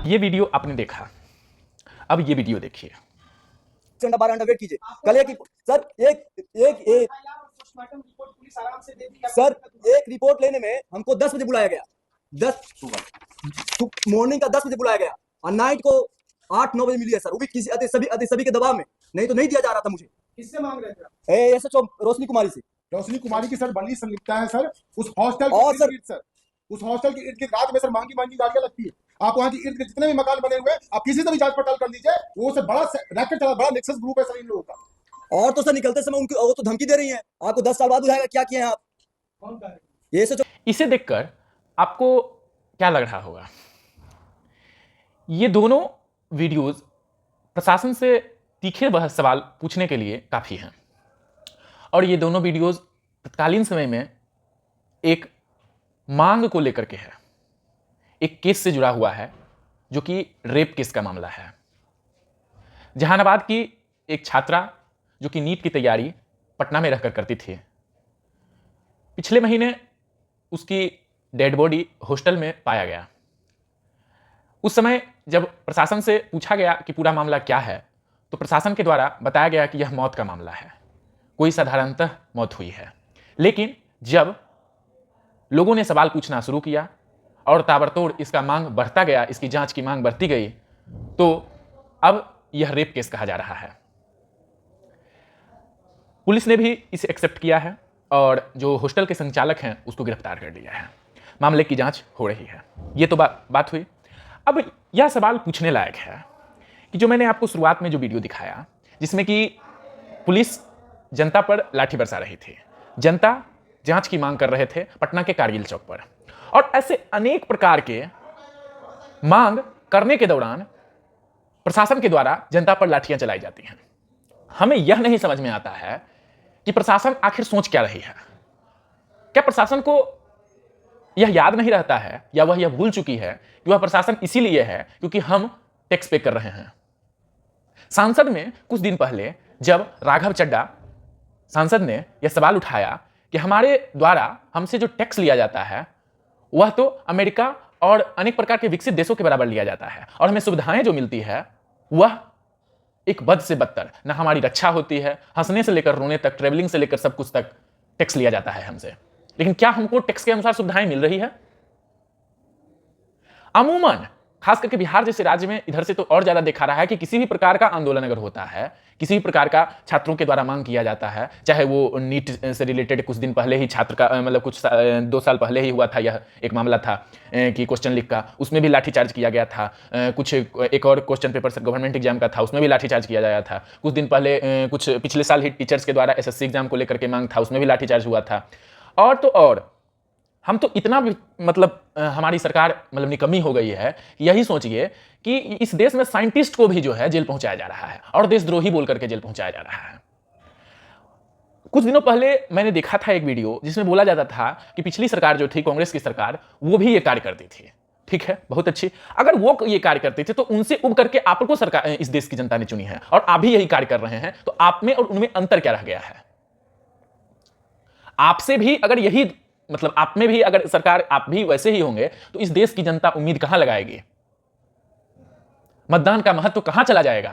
ये वीडियो आपने देखा, अब ये वीडियो देखिए। घंटा 12 घंटा वेट कीजिए। कल एक सर एक एक एक सर एक रिपोर्ट लेने में हमको 10 बजे बुलाया गया, 10 मॉर्निंग का 10 बजे बुलाया गया और नाइट को 8-9 बजे मिली है सर, वो भी किसी सभी के दबाव में, नहीं तो नहीं दिया जा रहा था मुझे। किससे मांग रहे थे? एसएचओ रोशनी कुमारी से। रोशनी कुमारी की सर बड़ी संलिप्तता है सर उस हॉस्टल और के सर इर्द सर उस हॉस्टल के इर्द गिर्द रात में सर मांगी मांगी गाड़ियां लगती है। आप वहां के इर्द गिर्द जितने भी मकान बने हुए हैं आप किसी से भी जांच पड़ताल कर लीजिए, वो सर बड़ा रैकेट चला, बड़ा नेक्सस ग्रुप है सर इन लोगों का। और तो सर निकलते समय उनकी वो तो धमकी दे रही है, आपको 10 साल बाद बुझाएगा, क्या किए हैं आप? कौन कह रहे हैं? ये एसएचओ। इसे देखकर आपको क्या लग रहा होगा? ये दोनों वीडियोस प्रशासन से तीखे सवाल पूछने के लिए काफी हैं और ये दोनों वीडियोस तत्कालीन समय में एक मांग को लेकर के है, एक केस से जुड़ा हुआ है जो कि रेप केस का मामला है। जहानाबाद की एक छात्रा जो कि नीट की तैयारी पटना में रहकर करती थी, पिछले महीने उसकी डेड बॉडी हॉस्टल में पाया गया। उस समय जब प्रशासन से पूछा गया कि पूरा मामला क्या है, तो प्रशासन के द्वारा बताया गया कि यह मौत का मामला है, कोई साधारणतः मौत हुई है। लेकिन जब लोगों ने सवाल पूछना शुरू किया और ताबड़तोड़ इसका मांग बढ़ता गया, इसकी जांच की मांग बढ़ती गई, तो अब यह रेप केस कहा जा रहा है। पुलिस ने भी इसे एक्सेप्ट किया है और जो हॉस्टल के संचालक हैं उसको गिरफ्तार कर लिया है। मामले की जांच हो रही है। ये तो बात हुई। अब यह सवाल पूछने लायक है कि जो मैंने आपको शुरुआत में जो वीडियो दिखाया, जिसमें कि पुलिस जनता पर लाठी बरसा रही थी, जनता जांच की मांग कर रहे थे पटना के कारगिल चौक पर, और ऐसे अनेक प्रकार के मांग करने के दौरान प्रशासन के द्वारा जनता पर लाठियां चलाई जाती हैं। हमें यह नहीं समझ में आता है कि प्रशासन आखिर सोच क्या रही है। क्या प्रशासन को यह याद नहीं रहता है या वह यह भूल चुकी है कि वह प्रशासन इसीलिए है क्योंकि हम टैक्स पे कर रहे हैं? सांसद में कुछ दिन पहले जब राघव चड्डा सांसद ने यह सवाल उठाया कि हमारे द्वारा हमसे जो टैक्स लिया जाता है वह तो अमेरिका और अनेक प्रकार के विकसित देशों के बराबर लिया जाता है और हमें सुविधाएं जो मिलती है वह एक बद से बदतर, ना हमारी रक्षा होती है, हंसने से लेकर रोने तक, ट्रेवलिंग से लेकर सब कुछ तक टैक्स लिया जाता है हमसे। लेकिन क्या हमको टैक्स के अनुसार सुविधाएं मिल रही है? अमूमन खास करके बिहार जैसे राज्य में इधर से तो और ज्यादा देखा रहा है कि किसी भी प्रकार का आंदोलन अगर होता है, किसी भी प्रकार का छात्रों के द्वारा मांग किया जाता है, चाहे वो नीट से रिलेटेड कुछ दिन पहले ही छात्र का मतलब कुछ 2 साल पहले ही हुआ था, यह एक मामला था कि क्वेश्चन लीक का, उसमें भी लाठीचार्ज किया गया था। कुछ एक और क्वेश्चन पेपर गवर्नमेंट एग्जाम का था, उसमें भी लाठीचार्ज किया गया था। कुछ दिन पहले कुछ पिछले साल ही टीचर्स के द्वारा एसएससी एग्जाम को लेकर के मांग था, उसमें भी लाठीचार्ज हुआ था। और तो और हम तो इतना भी मतलब हमारी सरकार मतलब निकम्मी हो गई है, यही सोचिए कि इस देश में साइंटिस्ट को भी जो है जेल पहुंचाया जा रहा है और देशद्रोही बोल करके जेल पहुंचाया जा रहा है। कुछ दिनों पहले मैंने देखा था एक वीडियो जिसमें बोला जाता था कि पिछली सरकार जो थी, कांग्रेस की सरकार, वो भी ये कार्य करती थी। ठीक है, बहुत अच्छी। अगर वो ये कार्य करते थे तो उनसे उब करके आपको सरकार, इस देश की जनता ने चुनी है और आप भी यही कार्य कर रहे हैं, तो आप में और उनमें अंतर क्या रह गया है? आपसे भी अगर यही मतलब आप में भी अगर सरकार, आप भी वैसे ही होंगे, तो इस देश की जनता उम्मीद कहां लगाएगी? मतदान का महत्व कहां चला जाएगा?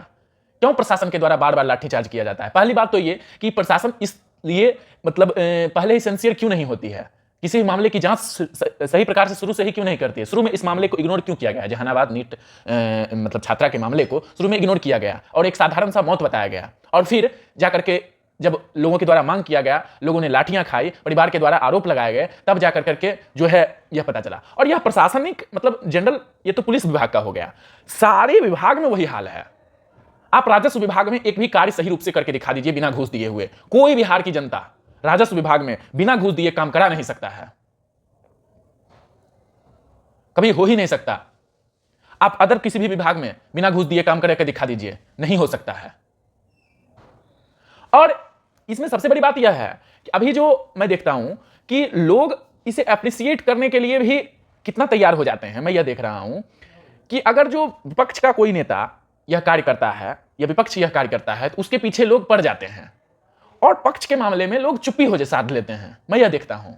क्यों प्रशासन के द्वारा बार बार लाठीचार्ज किया जाता है? पहली बात तो ये कि प्रशासन इसलिए मतलब पहले ही सिंसियर क्यों नहीं होती है, किसी भी मामले की जांच सही प्रकार से शुरू से ही क्यों नहीं करती है? शुरू में इस मामले को इग्नोर क्यों किया गया? जहानाबाद नीट मतलब छात्रा के मामले को शुरू में इग्नोर किया गया और एक साधारण सा मौत बताया गया, और फिर जाकर के जब लोगों के द्वारा मांग किया गया, लोगों ने लाठियां खाई, परिवार के द्वारा आरोप लगाए गए, तब जाकर करके जो है यह पता चला। और यह प्रशासनिक मतलब जनरल, ये तो पुलिस विभाग का हो गया, सारे विभाग में वही हाल है। आप राजस्व विभाग में एक भी कार्य सही रूप से करके दिखा दीजिए बिना घूस दिए हुए, कोई बिहार की जनता राजस्व विभाग में बिना घूस दिए काम करा नहीं सकता है, कभी हो ही नहीं सकता। आप अदर किसी भी विभाग में बिना घूस दिए काम करके दिखा दीजिए, नहीं हो सकता है। और इसमें सबसे बड़ी बात यह है कि अभी जो मैं देखता हूं कि लोग इसे एप्रिसिएट करने के लिए भी कितना तैयार हो जाते हैं। मैं यह देख रहा हूं कि अगर जो विपक्ष का कोई नेता यह कार्य करता है या विपक्ष यह कार्य करता है, तो उसके पीछे लोग पड़ जाते हैं और पक्ष के मामले में लोग चुप्पी हो साध लेते हैं। मैं यह देखता हूं,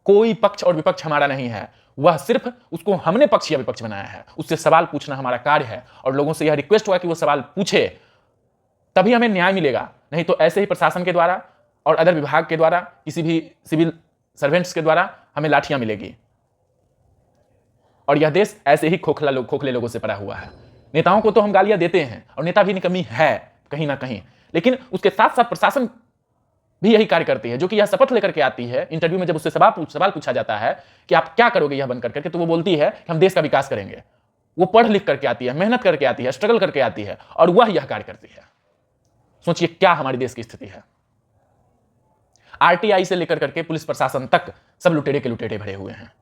कोई पक्ष और विपक्ष हमारा नहीं है, वह सिर्फ उसको हमने पक्ष या विपक्ष बनाया है, उससे सवाल पूछना हमारा कार्य है और लोगों से यह रिक्वेस्ट हुआ कि वो सवाल पूछे, तभी हमें न्याय मिलेगा। नहीं तो ऐसे ही प्रशासन के द्वारा और अदर विभाग के द्वारा, किसी भी सिविल सर्वेंट्स के द्वारा हमें लाठियां मिलेगी। और यह देश ऐसे ही खोखले लोगों से भरा हुआ है। नेताओं को तो हम गालियां देते हैं और नेता भी निकम्मी है कहीं ना कहीं, लेकिन उसके साथ साथ प्रशासन भी यही कार्य करती है, जो कि यह शपथ लेकर के आती है। इंटरव्यू में जब उससे सवाल पूछा जाता है कि आप क्या करोगे यह बनकर करके, तो वो बोलती है कि हम देश का विकास करेंगे। वो पढ़ लिख करके आती है, मेहनत करके आती है, स्ट्रगल करके आती है और वह यह कार्य करती है। सोचिए क्या हमारे देश की स्थिति है। आरटीआई से लेकर करके पुलिस प्रशासन तक सब लुटेरे के लुटेरे भरे हुए हैं।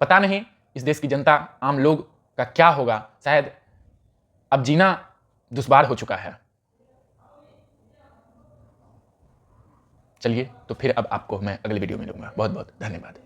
पता नहीं इस देश की जनता, आम लोग का क्या होगा। शायद अब जीना दुश्वार हो चुका है। चलिए तो फिर अब आपको मैं अगले वीडियो में मिलूंगा। बहुत बहुत धन्यवाद।